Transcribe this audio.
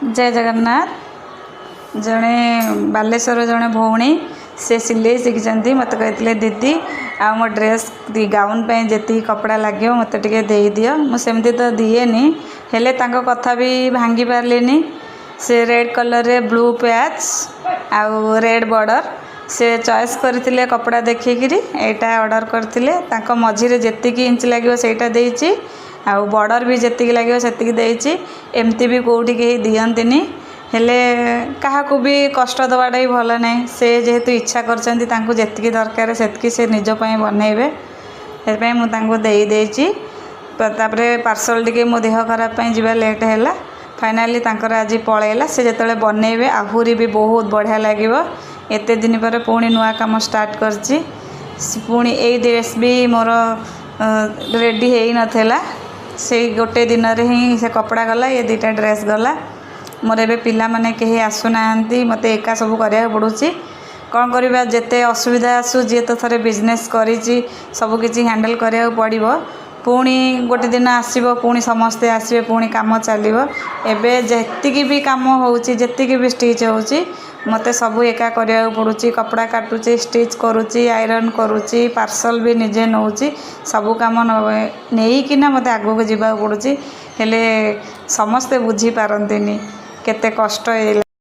जय जगन्नाथ। जड़े बालेश्वर जड़े भौणी से सिले शिखी मत कहते दीदी आ मो ड्रेस गाउन जी कपड़ा लगे मत टे दि मुझे तो दिएनी हेले तांको कथा भी भांगी पार्लिनी। से रेड कलर रे ब्लू पैच आउ रेड बॉर्डर से चॉइस करथिले कपड़ा देखिकी एटा ऑर्डर करथिले तांको मझिरे जेतिकी इंच लगे सेटा देइची आउ बॉर्डर भी जेतिकी लगे सेतिकी देइची। एमती भी कोठी के दियंतिनी हेले काहाकू भी कष्ट दवाटा भी भल नहीं। से जेहेतु इच्छा करछंती तांको जेतिकी दरकार सेतिकी से निज पई बनैबे हेपई मु तांको देई देइची। तापरे पार्सल टिके मो देह खराब पई जिबा लेट हैला फाइनाली तांकर आज पळैला। से जेतले बनैबे आहुरी भी बहुत बढ़िया लागिवो। एते दिन पर पुणी नुआ काम स्टार्ट करची। पुणी ए ड्रेस भी मोर रेडी हेई नथेला से गोटे दिन रे ही से कपड़ा गला ये दुटा ड्रेस गला। मोर ए पिला माने कहीं आसुना मत एका सब करिया पड़ुची कौन करवा जिते असुविधा आसू जी तो थे बिजनेस करी सबकि हैंडल करा पड़ो। पुणी गोटे दिन आसो पुणी समस्ते आसवे पुणी काम चलो। एबे जेतिकी भी काम होची जेतिकी भी स्टिच होची मते सब एका करिया पड़ुची। कपड़ा काटुची स्टिच करुची आयरन करुची पार्सल भी निजे नौची सब काम नहीं कि मत आगू को जावाक पड़ुची। हेले समस्ते बुझी पारंतिनी केते कष्ट है।